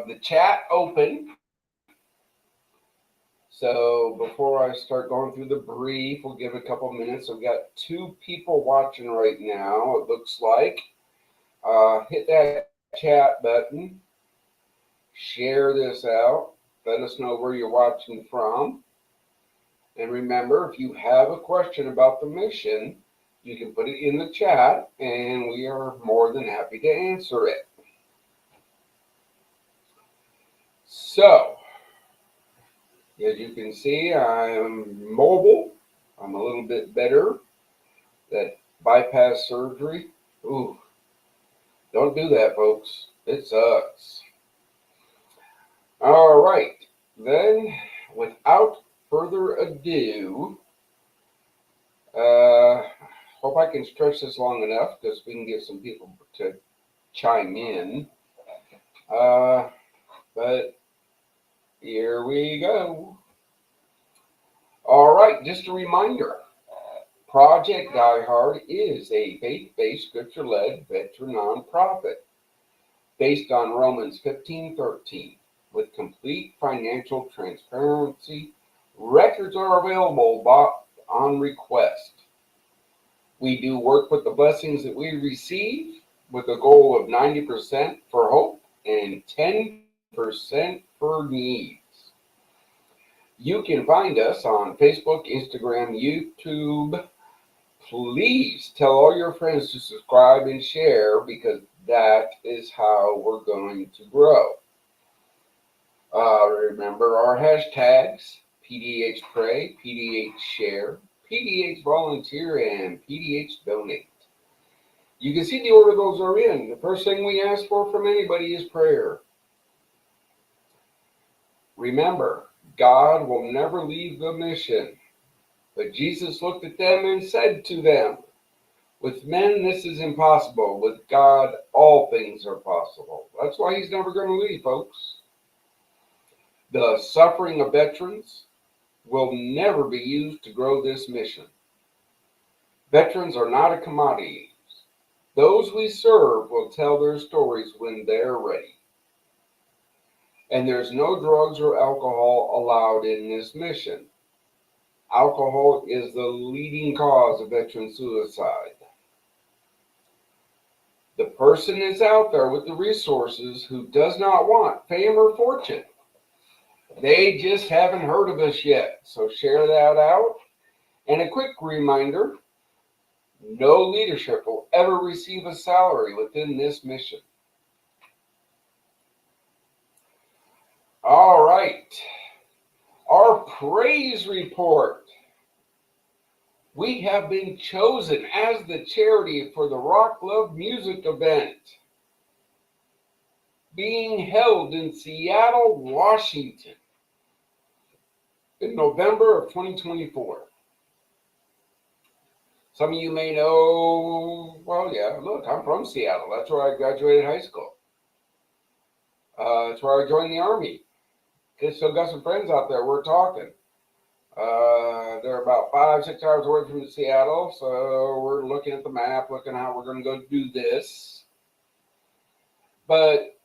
the chat open. So before I start going through the brief, we'll give a couple minutes. We've got 2 people watching right now, it looks like. Hit that chat button. Share this out. Let us know where you're watching from. And remember, if you have a question about the mission, you can put it in the chat, and we are more than happy to answer it. So, as you can see, I'm mobile. I'm a little bit better. That bypass surgery, ooh, don't do that, folks. It sucks. All right, then, without further ado, hope I can stretch this long enough because we can get some people to chime in. But here we go. All right, just a reminder. Project DieHard is a faith-based, scripture-led veteran nonprofit based on Romans 15:13 with complete financial transparency. Records are available on request. We do work with the blessings that we receive with a goal of 90% for hope and 10% for needs. You can find us on Facebook, Instagram, YouTube. Please tell all your friends to subscribe and share because that is how we're going to grow. Remember our hashtags, PDH Pray, PDH Share, PDH Volunteer, and PDH Donate. You can see the order those are in. The first thing we ask for from anybody is prayer. Remember, God will never leave the mission. But Jesus looked at them and said to them, with men this is impossible. With God all things are possible. That's why he's never going to leave, folks. The suffering of veterans will never be used to grow this mission. Veterans are not a commodity. Those we serve will tell their stories when they're ready. And there's no drugs or alcohol allowed in this mission. Alcohol is the leading cause of veteran suicide. The person is out there with the resources who does not want fame or fortune. They just haven't heard of us yet, so share that out. And a quick reminder, no leadership will ever receive a salary within this mission. All right, our praise report. We have been chosen as the charity for the Rock Love Music event being held in Seattle, Washington in November of 2024. Some of you may know, well, yeah, look, I'm from Seattle. That's where I graduated high school. That's where I joined the Army. Still got some friends out there. We're talking. They're about 5-6 hours away from Seattle, so we're looking at the map, looking how we're going to go do this. But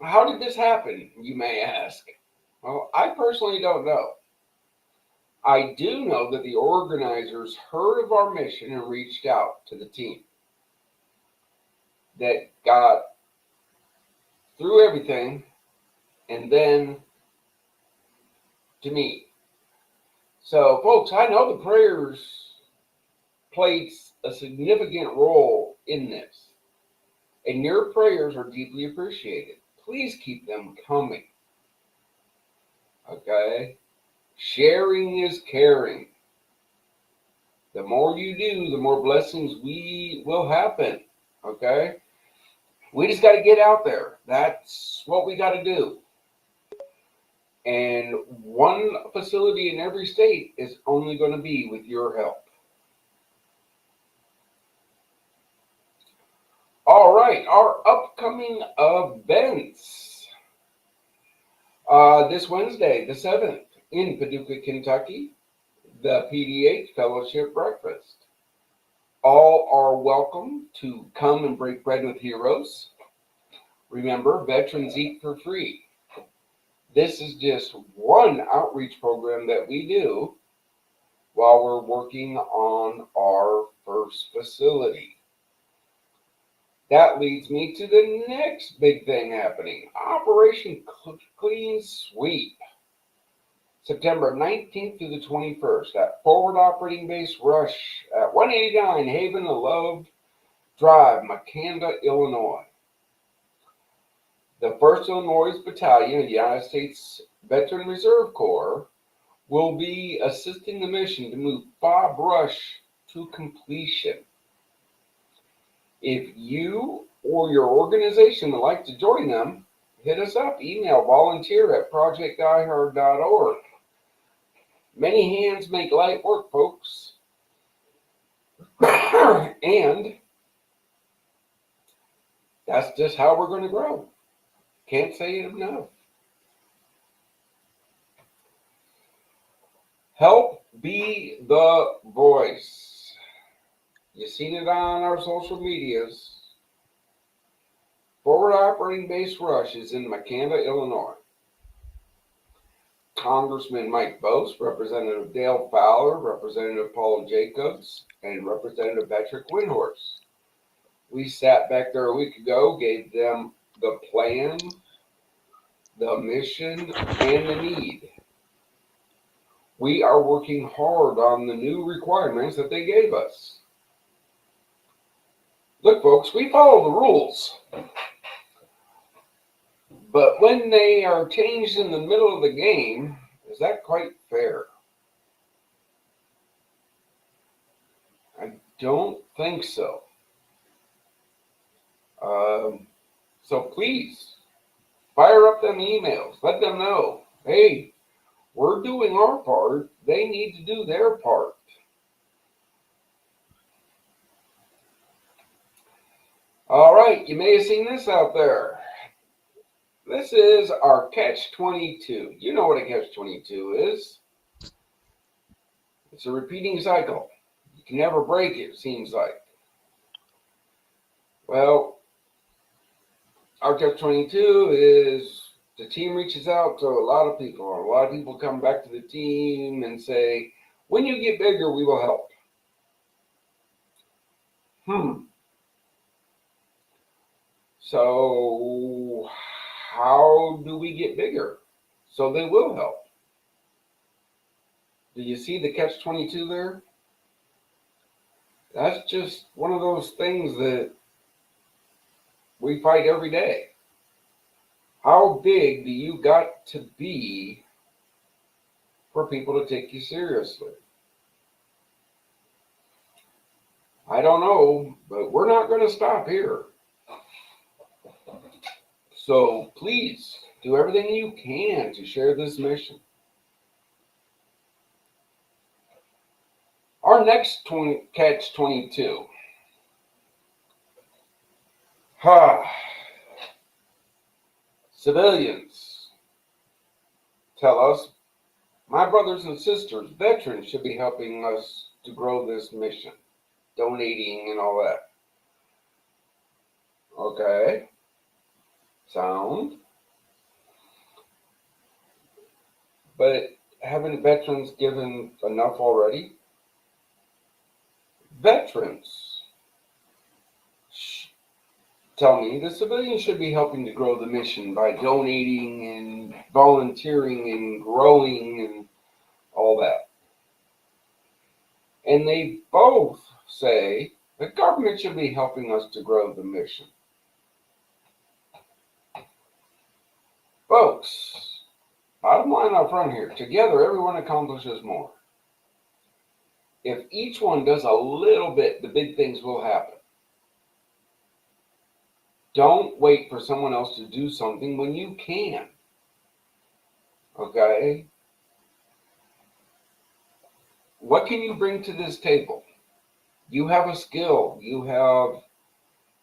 how did this happen, you may ask? Well, I personally don't know. I do know that the organizers heard of our mission and reached out to the team that got through everything and then to me. So, folks, I know the prayers played a significant role in this, and your prayers are deeply appreciated. Please keep them coming. Okay? Sharing is caring. The more you do, the more blessings will happen. Okay? We just got to get out there. That's what we got to do. And one facility in every state is only going to be with your help. All right, our upcoming events. This Wednesday, the 7th, in Paducah, Kentucky, the PDH Fellowship Breakfast. All are welcome to come and break bread with heroes. Remember, veterans eat for free. This is just one outreach program that we do while we're working on our first facility. That leads me to the next big thing happening, Operation Clean Sweep. September 19th through the 21st at Forward Operating Base Rush at 189 Haven Love Drive, Makanda, Illinois. The 1st Illinois Battalion of the United States Veteran Reserve Corps will be assisting the mission to move Bob Rush to completion. If you or your organization would like to join them, hit us up. Email volunteer@projectdiehard.org. Many hands make light work, folks. And that's just how we're going to grow. Can't say it enough. Help be the voice. You've seen it on our social medias. Forward Operating Base Rush is in Makanda, Illinois. Congressman Mike Bose, Representative Dale Fowler, Representative Paul Jacobs, and Representative Patrick Windhorse. We sat back there a week ago, gave them the plan, the mission, and the need. We are working hard on the new requirements that they gave us. Look, folks, we follow the rules. But when they are changed in the middle of the game, is that quite fair? I don't think so. So please, fire up them emails. Let them know, hey, we're doing our part. They need to do their part. All right, you may have seen this out there. This is our catch-22. You know what a catch-22 is. It's a repeating cycle. You can never break it, seems like. Well, our catch-22 is the team reaches out to a lot of people. A lot of people come back to the team and say, when you get bigger, we will help. So how do we get bigger so they will help? Do you see the catch-22 there? That's just one of those things that we fight every day. How big do you got to be for people to take you seriously? I don't know, but we're not going to stop here. So please do everything you can to share this mission. Our next catch-22. Civilians tell us, my brothers and sisters, veterans should be helping us to grow this mission, donating and all that. Okay. Sound. But haven't veterans given enough already? Veterans tell me the civilians should be helping to grow the mission by donating and volunteering and growing and all that. And they both say the government should be helping us to grow the mission. Folks, bottom line up front here, together everyone accomplishes more. If each one does a little bit, the big things will happen. Don't wait for someone else to do something when you can. Okay? What can you bring to this table? You have a skill. You have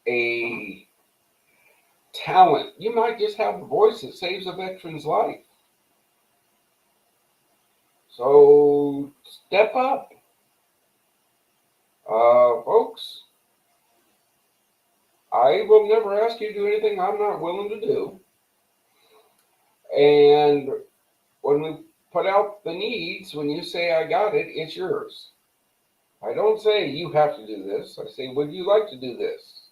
a talent. You might just have a voice that saves a veteran's life. So step up. Folks, I will never ask you to do anything I'm not willing to do. And when we put out the needs, when you say I got it, it's yours. I don't say you have to do this. I say, would you like to do this?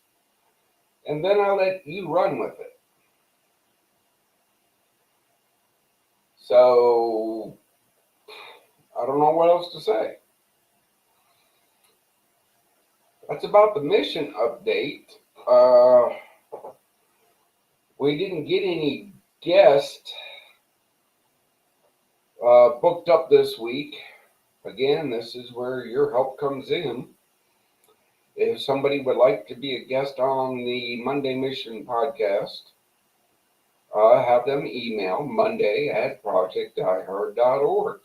And then I let you run with it. So I don't know what else to say. That's about the mission update. We didn't get any guests booked up this week. Again, this is where your help comes in. If somebody would like to be a guest on the Monday Mission podcast, have them email monday@projectdiehard.org.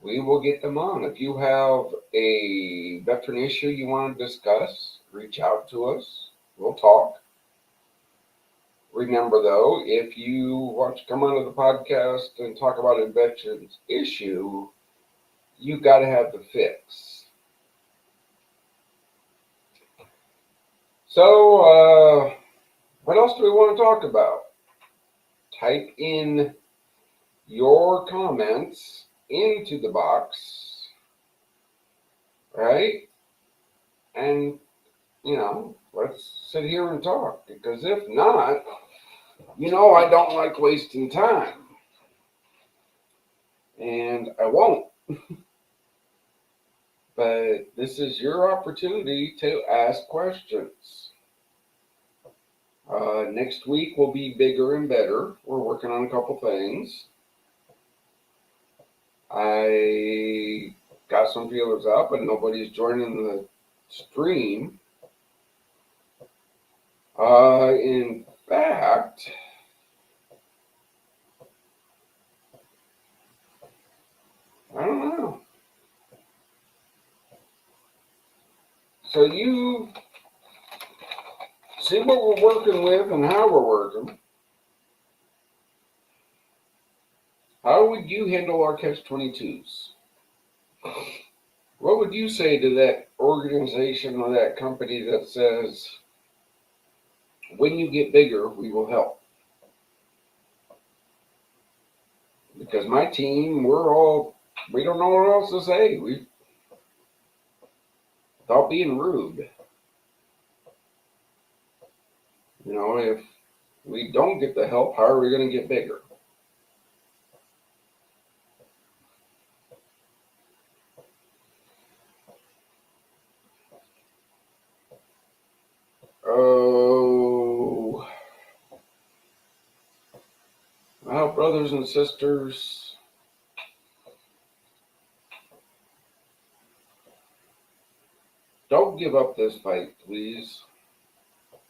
We will get them on. If you have a veteran issue you want to discuss, reach out to us. We'll talk. Remember, though, if you want to come onto the podcast and talk about a veteran's issue, you got to have the fix. So, what else do we want to talk about? Type in your comments into the box, right? And, let's sit here and talk. Because if not, I don't like wasting time. And I won't. But this is your opportunity to ask questions. Next week will be bigger and better. We're working on a couple things. I got some feelers out, but nobody's joining the stream. In fact, I don't know. So you see what we're working with and how we're working. How would you handle our catch-22s? What would you say to that organization or that company that says, when you get bigger, we will help? Because my team, we don't know what else to say. Without being rude. If we don't get the help, how are we going to get bigger? Oh, well, brothers and sisters, don't give up this fight, please.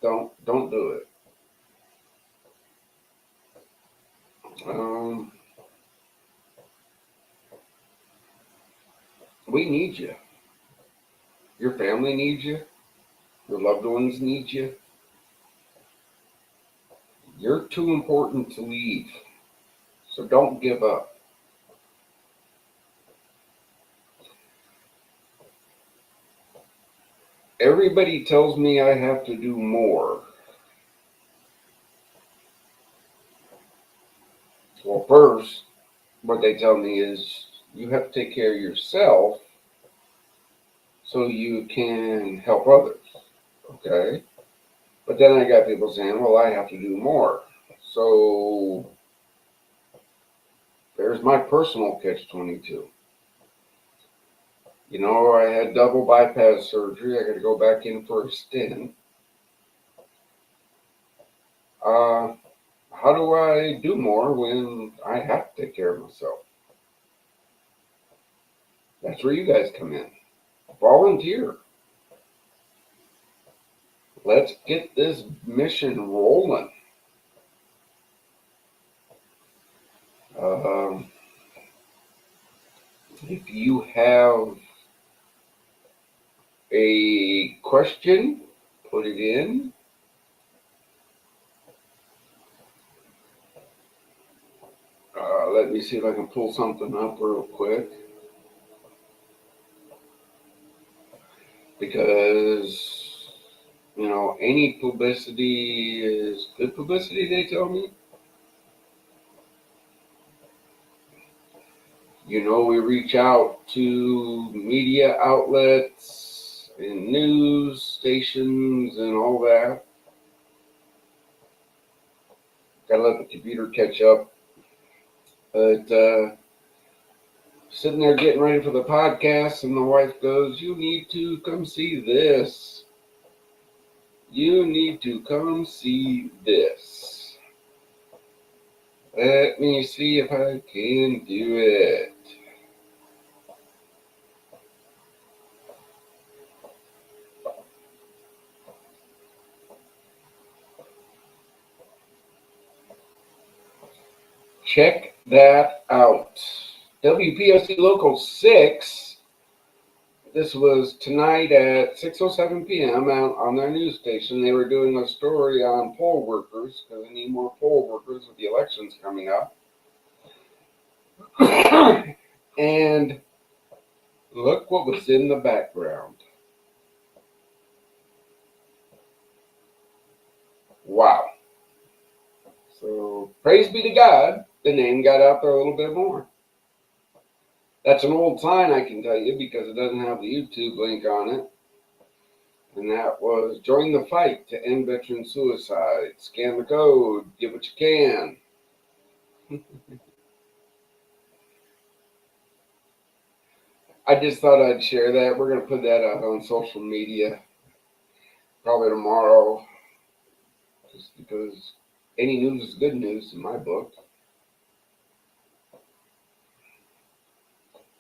Don't do it. We need you. Your family needs you. Your loved ones need you. You're too important to leave. So don't give up. Everybody tells me I have to do more. Well, first, what they tell me is you have to take care of yourself so you can help others. Okay? But then I got people saying, well, I have to do more. So there's my personal catch-22. I had double bypass surgery. I got to go back in for a stent. How do I do more when I have to take care of myself? That's where you guys come in. Volunteer. Let's get this mission rolling. If you have a question, put it in. Let me see if I can pull something up real quick. Because, any publicity is good publicity, they tell me. We reach out to media outlets and news stations and all that. Gotta let the computer catch up. But sitting there getting ready for the podcast, and the wife goes, "You need to come see this. You need to come see this. Let me see if I can do it." Check that out. WPOC Local 6. This was tonight at 6:07 p.m. on their news station. They were doing a story on poll workers because they need more poll workers with the elections coming up. And look what was in the background. Wow. So praise be to God, the name got out there a little bit more. That's an old sign, I can tell you, because it doesn't have the YouTube link on it. And that was join the fight to end veteran suicide. Scan the code, give what you can. I just thought I'd share that. We're going to put that out on social media probably tomorrow, just because any news is good news in my book.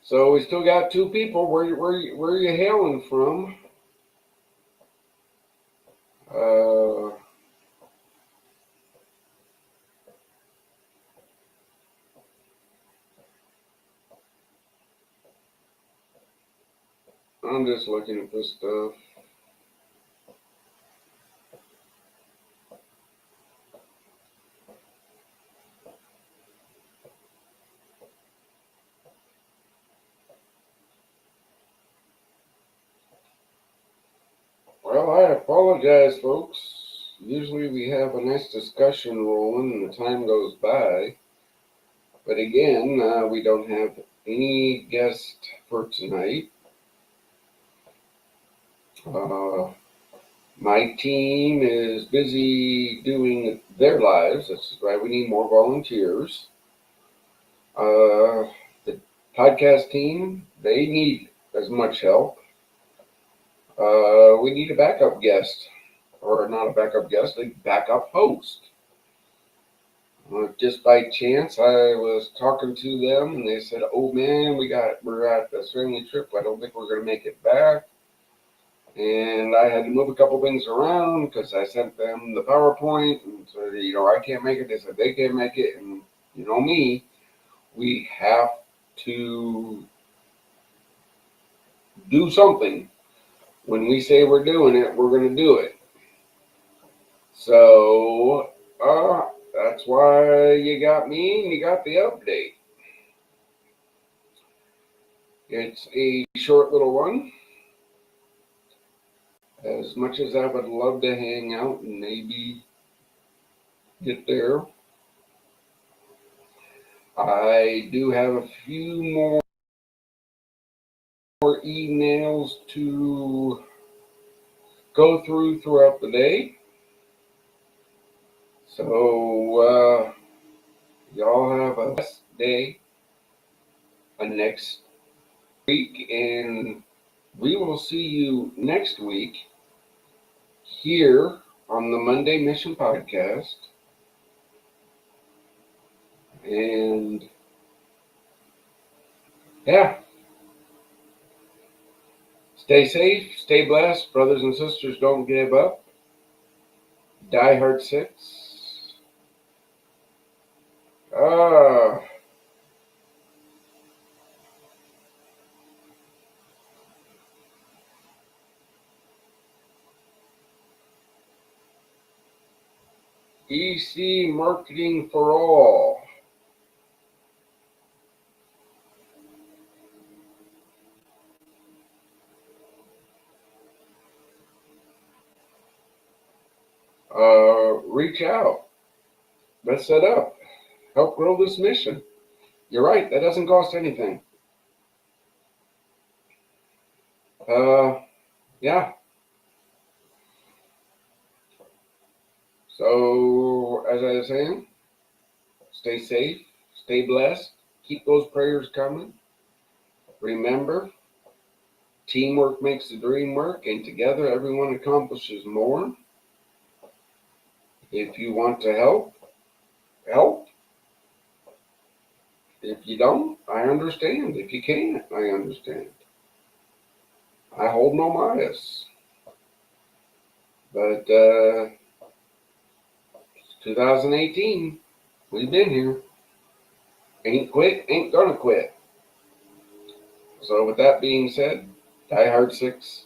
So we still got two people. Where are you hailing from? I'm just looking at this stuff. Well, I apologize, folks. Usually we have a nice discussion rolling and the time goes by. But again, we don't have any guest for tonight. My team is busy doing their lives. That's why we need more volunteers. The podcast team, they need as much help. We need a backup guest, or not a backup guest, a backup host. Just by chance, I was talking to them, and they said, "Oh man, we're at this family trip. I don't think we're going to make it back." And I had to move a couple things around because I sent them the PowerPoint and said, I can't make it. They said they can't make it, and me, we have to do something. When we say we're doing it, we're going to do it. So that's why you got me and you got the update. It's a short little one. As much as I would love to hang out and maybe get there, I do have a few more emails to go through throughout the day. So y'all have a blessed day next week, and we will see you next week here on the Monday Mission Podcast. And yeah, stay safe, stay blessed, brothers and sisters. Don't give up. DieHard 6. EC Marketing for All. Reach out. Let's set up. Help grow this mission. You're right, that doesn't cost anything. Yeah. So, as I was saying, stay safe, stay blessed, keep those prayers coming. Remember, teamwork makes the dream work, and together everyone accomplishes more. If you want to help, help. If you don't, I understand. If you can't, I understand. I hold no bias. But 2018, we've been here. Ain't quit, ain't gonna quit. So with that being said, DieHard 6